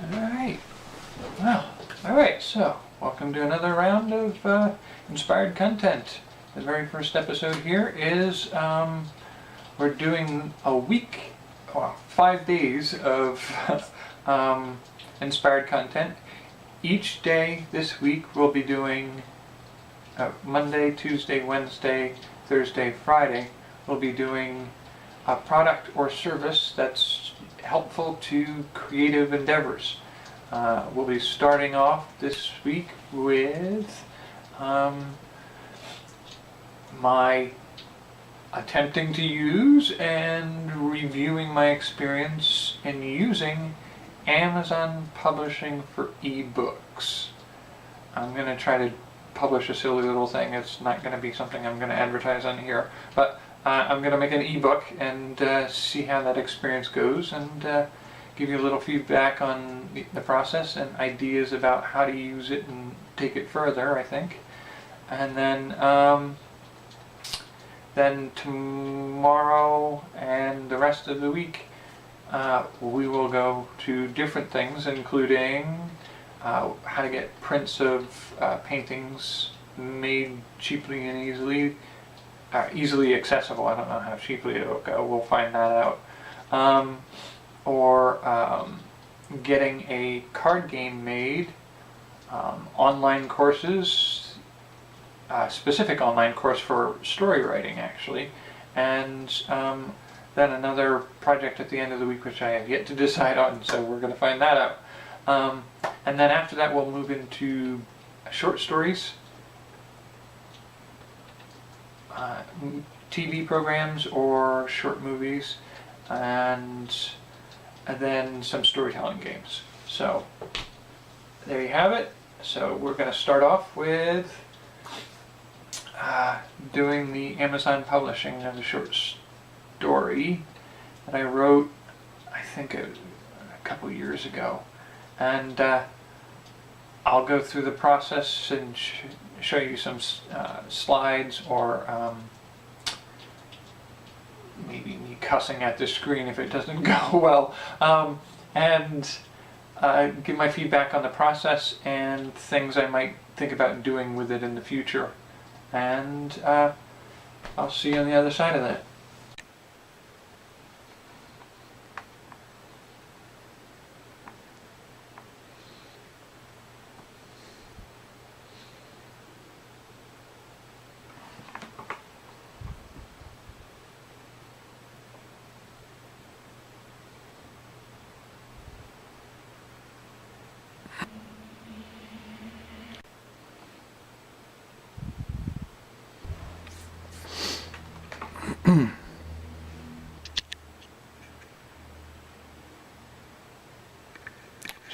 Alright, well, alright, so welcome to another round of inspired content. The very first episode here is we're doing a week, 5 days of inspired content. Each day this week we'll be doing Monday, Tuesday, Wednesday, Thursday, Friday. We'll be doing a product or service that's helpful to creative endeavors. We'll be starting off this week with my attempting to use and reviewing my experience in using Amazon publishing for ebooks. I'm going to try to publish a silly little thing. It's not going to be something I'm going to advertise on here, but I'm going to make an ebook and see how that experience goes, and give you a little feedback on the process and ideas about how to use it and take it further, I think. And then tomorrow and the rest of the week we will go to different things, including how to get prints of paintings made cheaply and easily accessible. I don't know how cheaply it'll go. We'll find that out. Or getting a card game made, online courses, specific online course for story writing actually, and then another project at the end of the week which I have yet to decide on, so we're going to find that out. And then after that we'll move into short stories, TV programs or short movies, and then some storytelling games. So there you have it. So we're going to start off with doing the Amazon publishing of the short story that I wrote, I think a couple years ago, and I'll go through the process and show you some slides, or maybe me cussing at the screen if it doesn't go well, and give my feedback on the process and things I might think about doing with it in the future. And I'll see you on the other side of that.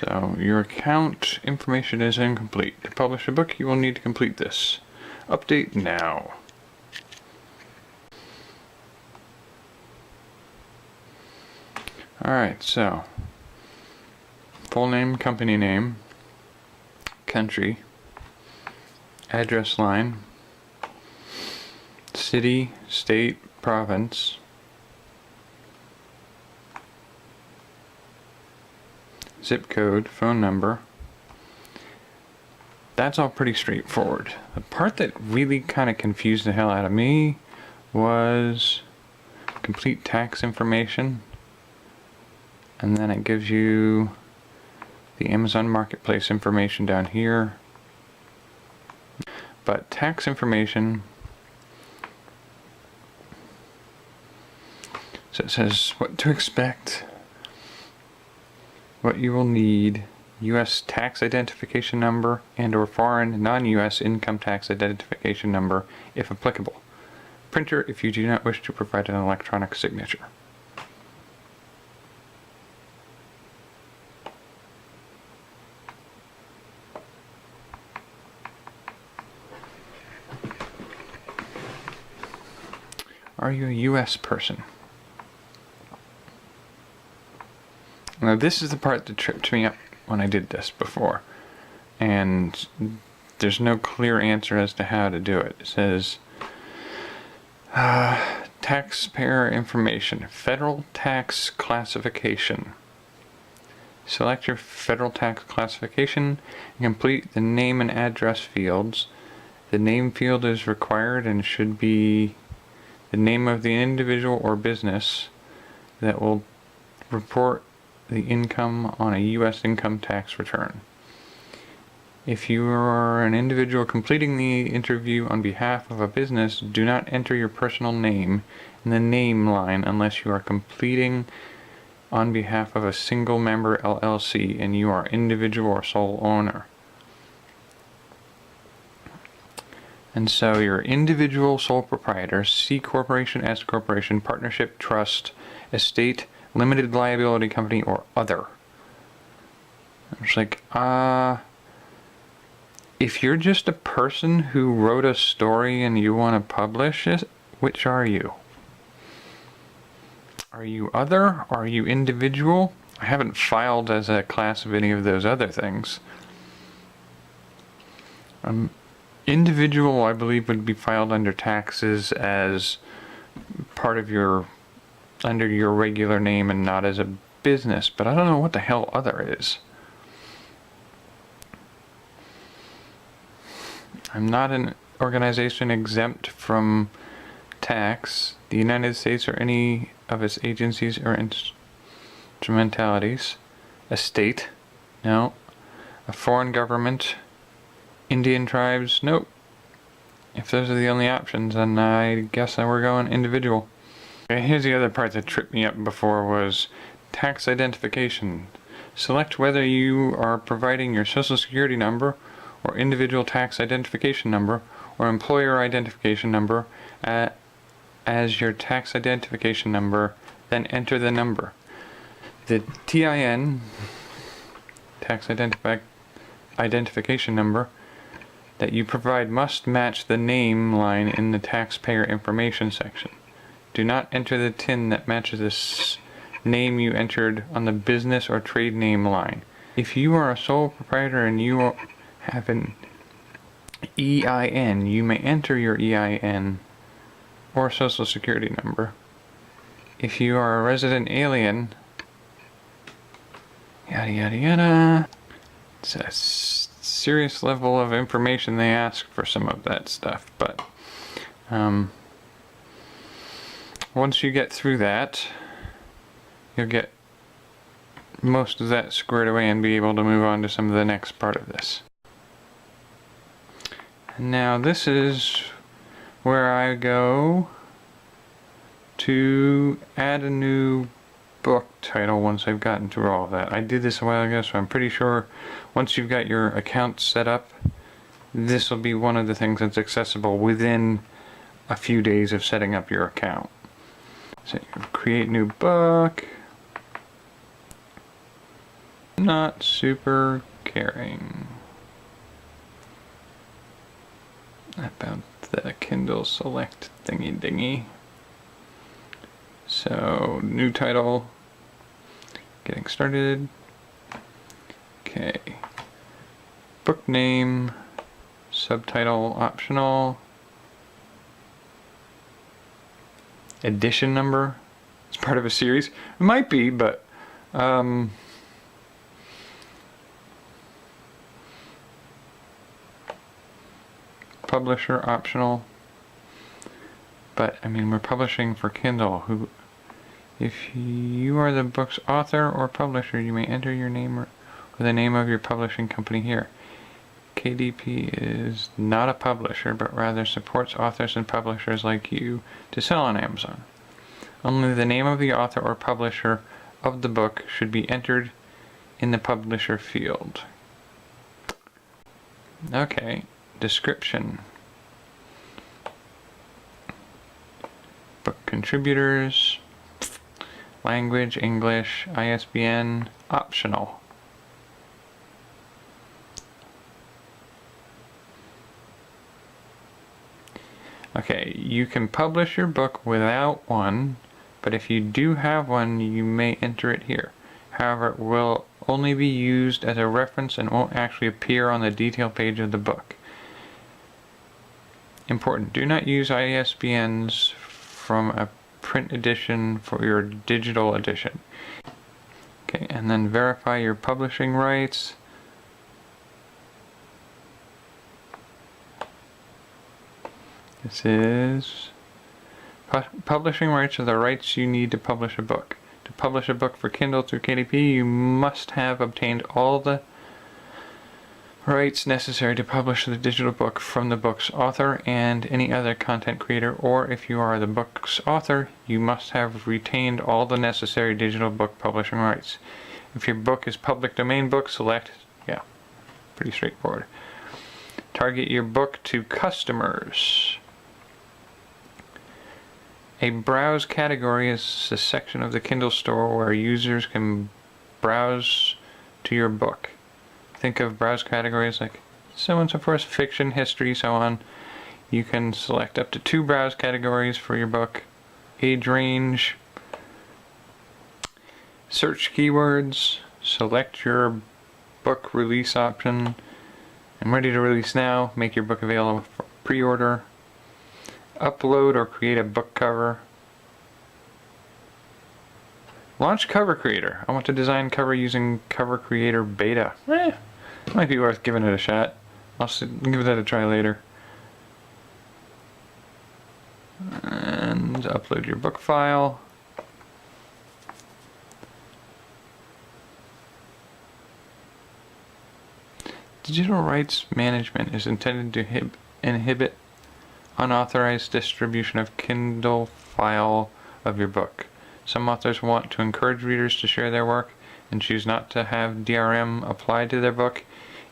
So, your account information is incomplete. To publish a book, you will need to complete this. Update now. Alright, so full name, company name, country, address line, city, state, province, zip code, phone number. That's all pretty straightforward. The part that really kind of confused the hell out of me was complete tax information, and then it gives you the Amazon Marketplace information down here. But tax information, so it says what to expect, what you will need, U.S. tax identification number and or foreign non-U.S. income tax identification number if applicable. Printer if you do not wish to provide an electronic signature. Are you a U.S. person? Now this is the part that tripped me up when I did this before, and there's no clear answer as to how to do it. It says taxpayer information, federal tax classification, Select your federal tax classification and complete the name and address fields. The name field is required and should be the name of the individual or business that will report the income on a U.S. income tax return. If you are an individual completing the interview on behalf of a business, do not enter your personal name in the name line unless you are completing on behalf of a single member LLC and you are individual or sole owner. And so your individual sole proprietor, C corporation, S corporation, partnership, trust, estate, limited liability company, or other. It's like, if you're just a person who wrote a story and you want to publish it, which are you? Are you other? Are you individual? I haven't filed as a class of any of those other things. Individual, I believe, would be filed under taxes as part of under your regular name and not as a business, but I don't know what the hell other is. I'm not an organization exempt from tax. The United States or any of its agencies or instrumentalities. A state? No. A foreign government? Indian tribes? Nope. If those are the only options, then I guess we're going individual. Okay, here's the other part that tripped me up before was tax identification. Select whether you are providing your social security number or individual tax identification number or employer identification number as your tax identification number, then enter the number. The TIN, tax identification number, that you provide must match the name line in the taxpayer information section. Do not enter the TIN that matches this name you entered on the business or trade name line. If you are a sole proprietor and you have an EIN, you may enter your EIN or social security number. If you are a resident alien, yada yada yada. It's a serious level of information they ask for some of that stuff, but once you get through that, you'll get most of that squared away and be able to move on to some of the next part of this. And now this is where I go to add a new book title once I've gotten through all of that. I did this a while ago, so I'm pretty sure once you've got your account set up, this will be one of the things that's accessible within a few days of setting up your account. So create new book. Not super caring about the Kindle Select thingy dingy. So new title, getting started. Okay, book name, subtitle optional, edition number. It's part of a series. It might be, but publisher optional. But I mean, we're publishing for Kindle. If you are the book's author or publisher, you may enter your name or the name of your publishing company here. KDP is not a publisher, but rather supports authors and publishers like you to sell on Amazon. Only the name of the author or publisher of the book should be entered in the publisher field. Okay, description. Book contributors, language, English, ISBN, optional. Okay, you can publish your book without one, but if you do have one, you may enter it here. However, it will only be used as a reference and won't actually appear on the detail page of the book. Important, do not use ISBNs from a print edition for your digital edition. Okay, and then verify your publishing rights. This is publishing rights are the rights you need to publish a book. To publish a book for Kindle through KDP, you must have obtained all the rights necessary to publish the digital book from the book's author and any other content creator, or if you are the book's author, you must have retained all the necessary digital book publishing rights. If your book is public domain book, select, yeah, pretty straightforward. Target your book to customers. A browse category is a section of the Kindle store where users can browse to your book. Think of browse categories like so and so forth, fiction, history, so on. You can select up to 2 browse categories for your book. Age range. Search keywords. Select your book release option. I'm ready to release now. Make your book available for pre-order. Upload or create a book cover. Launch Cover Creator. I want to design cover using Cover Creator Beta. Might be worth giving it a shot. I'll give that a try later. And upload your book file. Digital rights management is intended to inhibit unauthorized distribution of Kindle file of your book. Some authors want to encourage readers to share their work and choose not to have DRM applied to their book.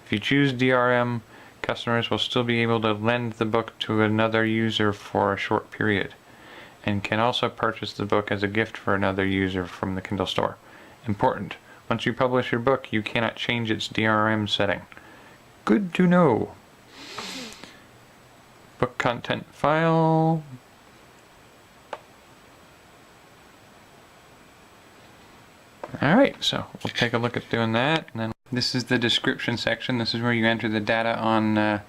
If you choose DRM, customers will still be able to lend the book to another user for a short period, and can also purchase the book as a gift for another user from the Kindle store. Important: once you publish your book, you cannot change its DRM setting. Good to know. Book content file. Alright, so we'll take a look at doing that. And then this is the description section. This is where you enter the data on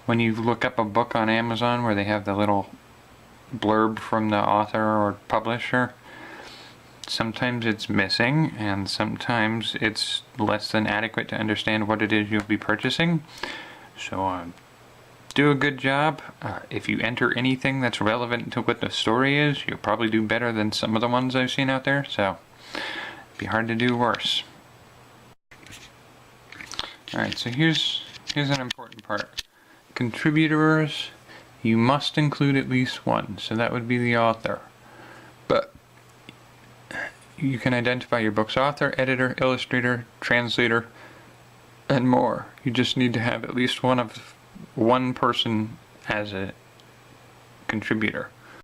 when you look up a book on Amazon, where they have the little blurb from the author or publisher. Sometimes it's missing, and sometimes it's less than adequate to understand what it is you'll be purchasing. So do a good job. If you enter anything that's relevant to what the story is, you'll probably do better than some of the ones I've seen out there, so it'd be hard to do worse. Alright, so here's an important part. Contributors, you must include at least one, so that would be the author. But you can identify your book's author, editor, illustrator, translator, and more. You just need to have at least one person as a contributor.